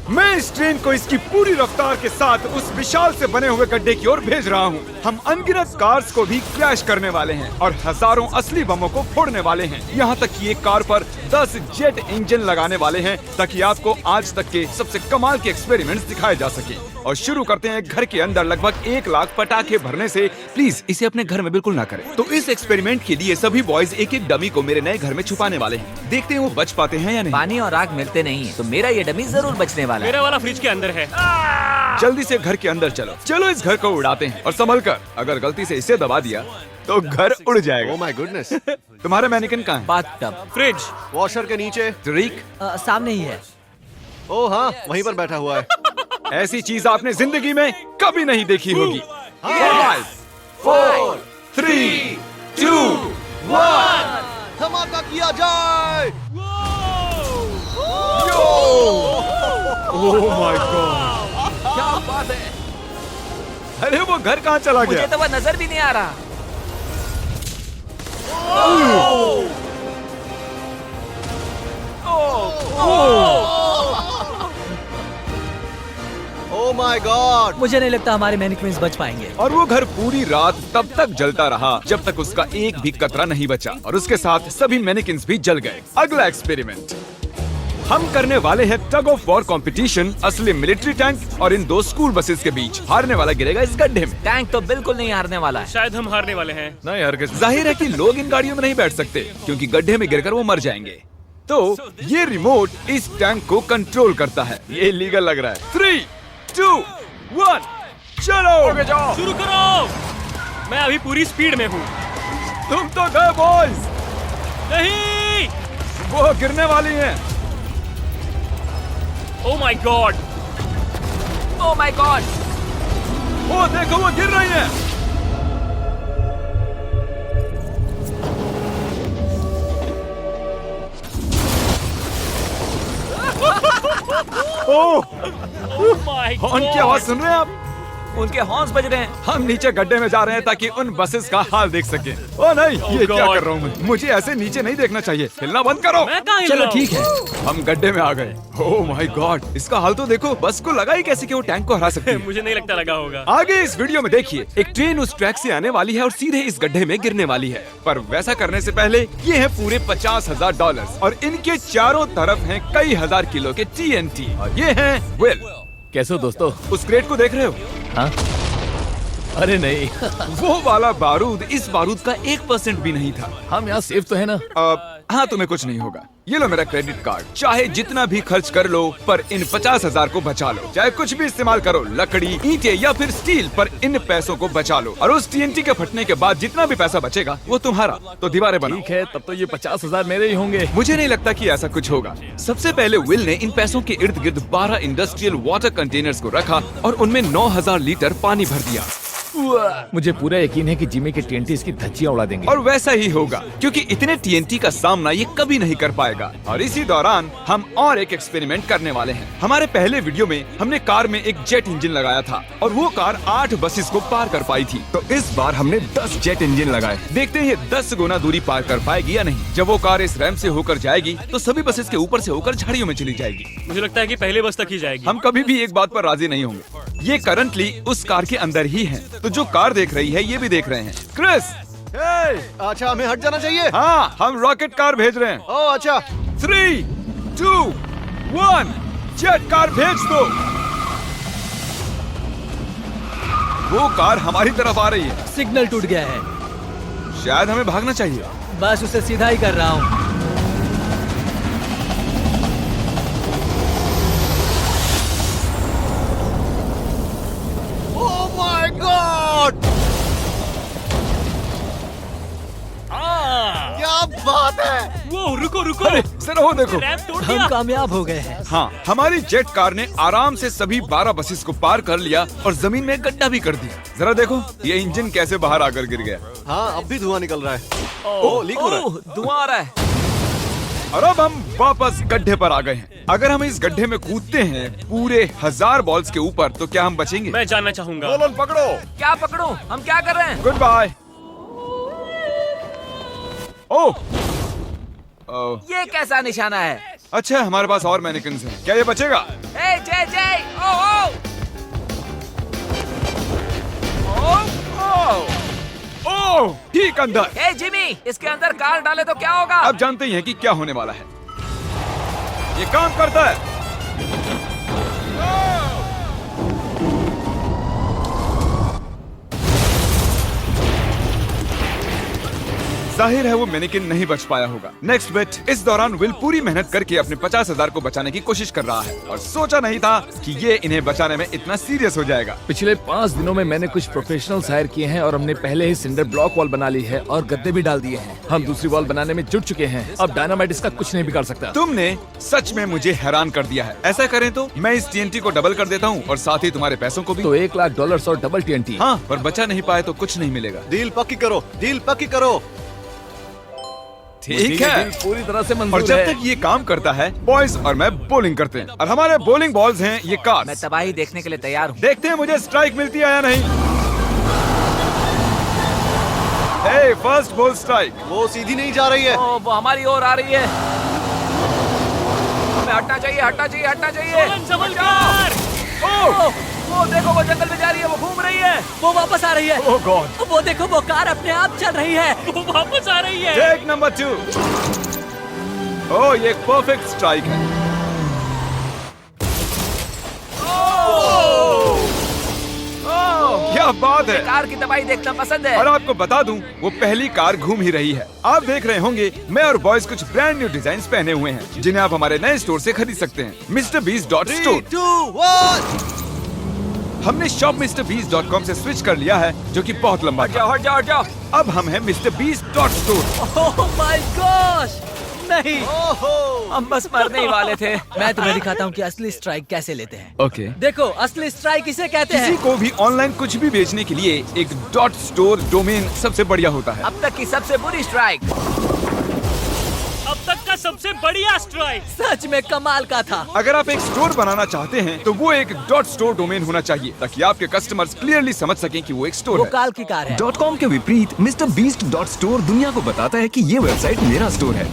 मैं इस ट्रेन को इसकी पूरी रफ्तार के साथ उस विशाल से बने हुए गड्ढे की ओर भेज रहा हूँ। हम अनगिनत कार्स को भी क्रैश करने वाले हैं और हजारों असली बमों को फोड़ने वाले हैं। यहाँ तक कि एक कार पर 10 जेट इंजन लगाने वाले हैं ताकि आपको आज तक के सबसे कमाल के एक्सपेरिमेंट्स दिखाए जा सके। और शुरू करते हैं घर के अंदर लगभग 1 लाख पटाखे भरने से। प्लीज इसे अपने घर में बिल्कुल ना करें। तो इस एक्सपेरिमेंट के लिए सभी बॉयज एक एक डमी को मेरे नए घर में छुपाने वाले हैं। देखते हैं वो बच पाते हैं या नहीं। पानी और आग मिलते नहीं है तो मेरा ये डमी जरूर बचने वाला है। मेरा वाला फ्रिज के अंदर है। जल्दी से घर के अंदर चलो। चलो इस घर को उड़ाते हैं और संभल कर, अगर गलती से इसे दबा दिया तो घर उड़ जाएगा। Oh my goodness. तुम्हारा मैनिकन कहाँ है? बाथटब। फ्रिज। वॉशर के नीचे। तरीक, सामने ही है। ओह हाँ, वहीं पर बैठा हुआ है। ऐसी चीज आपने जिंदगी में कभी नहीं देखी होगी। 5, 4, 3, 2, 1। धमाका किया जाए। ओह माय गॉड, क्या बात है। अरे वो घर कहाँ चला मुझे गया? तो वह नजर भी नहीं आ रहा। Oh my God. मुझे नहीं लगता हमारे मैनिक्विन्स बच पाएंगे। और वो घर पूरी रात तब तक जलता रहा जब तक उसका एक भी कतरा नहीं बचा और उसके साथ सभी मैनिकिन्स भी जल गए। अगला एक्सपेरिमेंट हम करने वाले हैं टग ऑफ वॉर कंपटीशन असली मिलिट्री टैंक और इन 2 स्कूल बसेस के बीच। हारने वाला गिरेगा इस गड्ढे में। टैंक तो बिल्कुल नहीं हारने वाला है। शायद हम हारने वाले हैं। नहीं हरगिज़। जाहिर है कि लोग इन गाड़ियों में नहीं बैठ सकते क्योंकि गड्ढे में गिरकर वो मर जाएंगे। तो ये रिमोट इस टैंक को कंट्रोल करता है। ये लीगल लग रहा है। 3, 2, 1 चलो। जाओ। शुरू करो। मैं अभी पूरी स्पीड में हूँ। तुम तो गए बॉयज। नहीं। वो गिरने वाली हैं। Oh my God. Oh my God. वो देखो वो गिर रही हैं। ओह, ओह माय गॉड। हॉर्न की आवाज सुन रहे हैं आप? उनके हॉर्न्स बज रहे हैं। हम नीचे गड्ढे में जा रहे हैं ताकि उन बसेस का हाल देख सकें। ओ नहीं, ये क्या God. कर रहा हूँ मैं? मुझे ऐसे नीचे नहीं देखना चाहिए। हिलना बंद करो। मैं कहाँ हिल चलो रहा हूँ? ठीक है। हम गड्ढे में आ गए। ओह माय गॉड, इसका हाल तो देखो। बस को लगा ही कैसे कि वो टैंक को हरा सकती है। मुझे नहीं लगता लगा होगा। आगे इस वीडियो में देखिए, एक ट्रेन उस ट्रैक से आने वाली है और सीधे इस गड्ढे में गिरने वाली है। पर वैसा करने से पहले ये है पूरे $50,000 और इनके चारों तरफ हैं कई हजार किलो के TNT। और ये है विल। कैसे हो दोस्तों? उस क्रेट को देख रहे हो? हाँ? अरे नहीं। वो वाला बारूद इस बारूद का 1% भी नहीं था। हम यहाँ सेफ तो है ना? हाँ, तुम्हें कुछ नहीं होगा। ये लो मेरा क्रेडिट कार्ड। चाहे जितना भी खर्च कर लो पर इन 50,000 को बचा लो। चाहे कुछ भी इस्तेमाल करो, लकड़ी, ईंटें या फिर स्टील, पर इन पैसों को बचा लो। और उस TNT के फटने के बाद जितना भी पैसा बचेगा वो तुम्हारा। तो दीवारें बनाओ। ठीक है, तब तो ये 50,000 मेरे ही होंगे। मुझे नहीं लगता कि ऐसा कुछ होगा। सबसे पहले विल ने इन पैसों के इर्द गिर्द 12 इंडस्ट्रियल वाटर कंटेनर्स को रखा और उनमें 9,000 लीटर पानी भर दिया। मुझे पूरा यकीन है कि जिमी के TNT इसकी धज्जियां उड़ा देंगे। और वैसा ही होगा क्योंकि इतने TNT का सामना ये कभी नहीं कर पाएगा। और इसी दौरान हम और एक एक्सपेरिमेंट करने वाले हैं। हमारे पहले वीडियो में हमने कार में एक जेट इंजन लगाया था और वो कार 8 बसेस को पार कर पाई थी। तो इस बार हमने 10 जेट इंजन लगाए। देखते हैं ये 10 गुना दूरी पार कर पाएगी या नहीं। जब वो कार इस रैंप से होकर जाएगी तो सभी बसेस के ऊपर से होकर झाड़ियों में चली जाएगी। मुझे लगता है कि पहले बस तक ही जाएगी। हम कभी भी एक बात पर राजी नहीं होंगे। ये करंटली उस कार के अंदर ही है, तो जो कार देख रही है ये भी देख रहे हैं। क्रिस, अच्छा, हमें हट जाना चाहिए। हाँ, हम रॉकेट कार भेज रहे हैं। ओह अच्छा। 3, 2, 1 जेट कार भेज दो। वो कार हमारी तरफ आ रही है। सिग्नल टूट गया है। शायद हमें भागना चाहिए। बस उसे सीधा ही कर रहा हूँ। ओह माय गॉड, क्या बात है। वो रुको रुको। अरे जरा वो देखो। रैंप तोड़ हम दिया। कामयाब हो गए हैं। हाँ, हमारी जेट कार ने आराम से सभी 12 बसेस को पार कर लिया और जमीन में गड्ढा भी कर दिया। जरा देखो ये इंजन कैसे बाहर आकर गिर गया। हाँ, अब भी धुआं निकल रहा है। ओह, लीक हो रहा है। ओह, धुआं आ रहा है। और अब हम वापस गड्ढे पर आ गए हैं। अगर हम इस गड्ढे में कूदते हैं पूरे 1000 बॉल्स के ऊपर तो क्या हम बचेंगे? मैं जानना चाहूंगा। नोलन पकड़ो। क्या पकड़ूं? हम क्या कर रहे हैं? Good bye. ओह, ये कैसा निशाना है? अच्छा है हमारे पास और मैनिकिन्स हैं। क्या ये बचेगा? ए जय जय ओ ओ ओ ओह ठीक अंदर। ए जिमी, इसके अंदर कार डाले तो क्या होगा? अब जानते ही हैं कि क्या होने वाला है। ये काम करता है। जाहिर है वो मैनिकिन नहीं बच पाया होगा। नेक्स्ट बेट। इस दौरान विल पूरी मेहनत करके अपने 50,000 को बचाने की कोशिश कर रहा है और सोचा नहीं था कि ये इन्हें बचाने में इतना सीरियस हो जाएगा। पिछले 5 दिनों में मैंने कुछ प्रोफेशनल्स हायर किए हैं और हमने पहले ही सिंडर ब्लॉक वॉल बना ली है और गद्दे भी डाल दिए हैं। हम दूसरी वॉल बनाने में जुट चुके हैं। अब डायनामाइट इसका कुछ नहीं बिगाड़ सकता। तुमने सच में मुझे हैरान कर दिया है। ऐसा करें तो मैं इस TNT को डबल कर देता हूँ और साथ ही तुम्हारे पैसों को भी। तो $1,00,000 और डबल TNT। हाँ, पर बचा नहीं पाए तो कुछ नहीं मिलेगा। डील पक्की करो, डील पक्की करो। ठीक है, पूरी तरह से और मंजूर जब है। तक ये काम करता है, बॉयज और मैं बॉलिंग करते हैं और हमारे बॉलिंग बॉल्स हैं ये मैं कार्स। तबाही देखने के लिए तैयार हूँ। देखते हैं मुझे स्ट्राइक मिलती है या नहीं। हे, फर्स्ट बॉल स्ट्राइक। वो सीधी नहीं जा रही है। ओ, वो हमारी ओर आ रही है। हमें हटना चाहिए, हटना चाहिए, हटना चाहिए। संभल कर। ओ, वो देखो, वो जंगल में जा रही है, वो घूम रही है। वो वापस आ रही है। ओह गॉड। वो देखो, वो कार अपने आप चल रही है। वो वापस आ रही है। Take number 2। ओह, ये एक परफेक्ट स्ट्राइक है। क्या बात है। कार की तबाही देखना पसंद है। और आपको बता दूं, वो पहली कार घूम ही रही है। आप देख रहे होंगे मैं और बॉयज कुछ ब्रांड न्यू डिजाइन पहने हुए हैं जिन्हें आप हमारे नए स्टोर से खरीद सकते हैं, MrBeast.store। 3, 2, 1। हमने shopMrBeast.com से स्विच कर लिया है जो कि बहुत लंबा हट था। जाओ, हट जाओ, हट जाओ। अब हम हैं MrBeast.store। Oh my gosh! नहीं, हम बस मरने ही वाले थे। मैं तुम्हें दिखाता हूँ कि असली स्ट्राइक कैसे लेते हैं। ओके। देखो, असली स्ट्राइक इसे कहते किसी हैं। को भी ऑनलाइन कुछ भी बेचने के लिए एक .store डोमेन सबसे बढ़िया होता है। अब तक की सबसे बुरी स्ट्राइक। अब तक का सबसे बढ़िया स्ट्राइक। सच में कमाल का था। अगर आप एक स्टोर बनाना चाहते हैं तो वो एक .store डोमेन होना चाहिए ताकि आपके कस्टमर्स क्लियरली समझ सकें कि वो एक स्टोर वो है। काल की कार है। .com के विपरीत MrBeast.store दुनिया को बताता है कि ये वेबसाइट मेरा स्टोर है।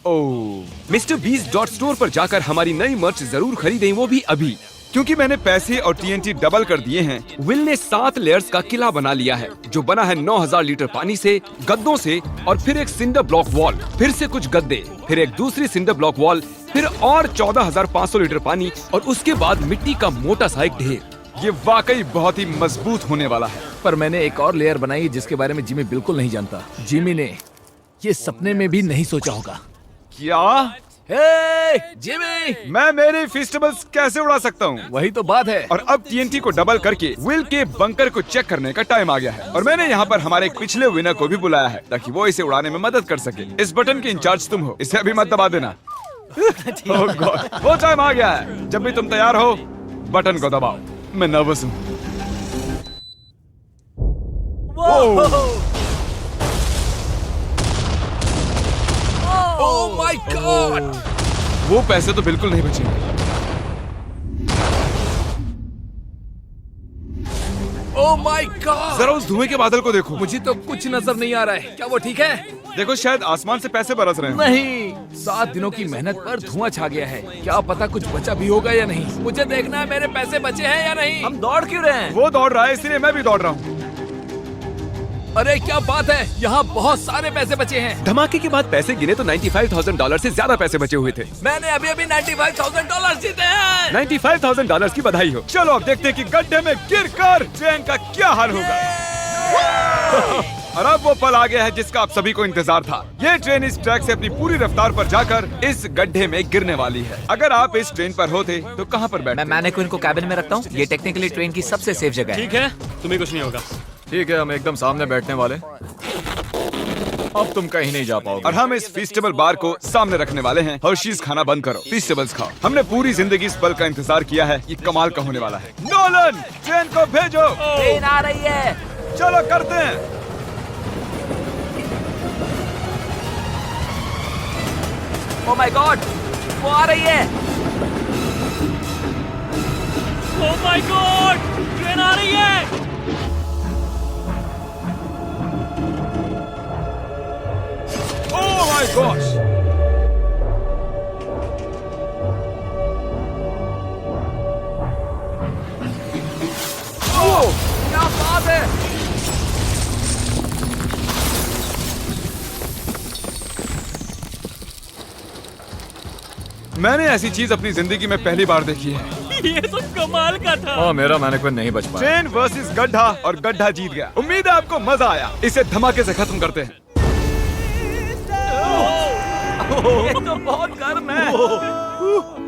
ओह, MrBeast.store पर जाकर हमारी नई मर्च जरूर खरीदें, वो भी अभी, क्योंकि मैंने पैसे और TNT डबल कर दिए हैं। विल ने 7 लेयर्स का किला बना लिया है जो बना है 9,000 लीटर पानी से, गद्दों से और फिर एक सिंडर ब्लॉक वॉल, फिर से कुछ गद्दे, फिर एक दूसरी सिंडर ब्लॉक वॉल, फिर और 14,500 लीटर पानी और उसके बाद मिट्टी का मोटा सा एक ढेर। ये वाकई बहुत ही मजबूत होने वाला है। पर मैंने एक और लेयर बनाई जिसके बारे में जिमी बिल्कुल नहीं जानता। जिमी ने ये सपने में भी नहीं सोचा होगा। क्या? हे जिमी, मैं मेरी फेस्टिवल्स कैसे उड़ा सकता हूँ? वही तो बात है। और अब TNT को डबल करके विल के बंकर को चेक करने का टाइम आ गया है और मैंने यहाँ पर हमारे एक पिछले विनर को भी बुलाया है ताकि वो इसे उड़ाने में मदद कर सके। इस बटन के इंचार्ज तुम हो, इसे अभी मत दबा देना। ओह गॉड, वो टाइम आ गया है। जब भी तुम तैयार हो बटन को दबाओ। मैं नर्वस हूँ। Oh my God! वो पैसे तो बिल्कुल नहीं बचेंगे। Oh my God! जरा उस धुएं के बादल को देखो। मुझे तो कुछ नजर नहीं आ रहा है। क्या वो ठीक है? देखो, शायद आसमान से पैसे बरस रहे हैं। नहीं, 7 दिनों की मेहनत पर धुआं छा गया है। क्या पता कुछ बचा भी होगा या नहीं। मुझे देखना है मेरे पैसे बचे हैं या नहीं। हम दौड़ क्यों रहे हैं? वो दौड़ रहा है इसलिए मैं भी दौड़ रहा हूँ। अरे क्या बात है, यहाँ बहुत सारे पैसे बचे हैं। धमाके के बाद पैसे गिने तो $95,000 से ज्यादा पैसे बचे हुए थे। मैंने अभी अभी $95,000 जीते हैं। $95,000 की बधाई हो। चलो अब देखते हैं कि गड्ढे में गिरकर ट्रेन का क्या हाल होगा। और अब वो पल आ गया है जिसका आप सभी को इंतजार था। ये ट्रेन इस ट्रैक से अपनी पूरी रफ्तार पर जाकर इस गड्ढे में गिरने वाली है। अगर आप इस ट्रेन पर होते तो कहाँ पर बैठते? मैं मैनेक्विन को कैबिन में रखता हूँ। ये टेक्निकली ट्रेन की सबसे सेफ जगह है। ठीक है, तुम्हें कुछ नहीं होगा। ठीक है, हम एकदम सामने बैठने वाले। अब तुम कहीं नहीं जा पाओगे। और हम इस फेस्टिवल बार को सामने रखने वाले हैं। हर्शीज खाना बंद करो, फेस्टिवल्स खाओ। हमने पूरी जिंदगी इस पल का इंतजार किया है। ये कमाल का होने वाला है। नोलन, ट्रेन को भेजो। ट्रेन आ रही है। चलो करते हैं। ओह माय गॉड, वो आ रही है। ओह माय गॉड, ट्रेन आ रही है। Oh my gosh! क्या बात है! मैंने ऐसी चीज अपनी जिंदगी में पहली बार देखी है। ये तो कमाल का था। हाँ मेरा मैनेक्विन नहीं बच पाया। ट्रेन वर्सेस गड्ढा और गड्ढा जीत गया। उम्मीद है आपको मजा आया। इसे धमाके से खत्म करते हैं। ये तो बहुत गर्म है।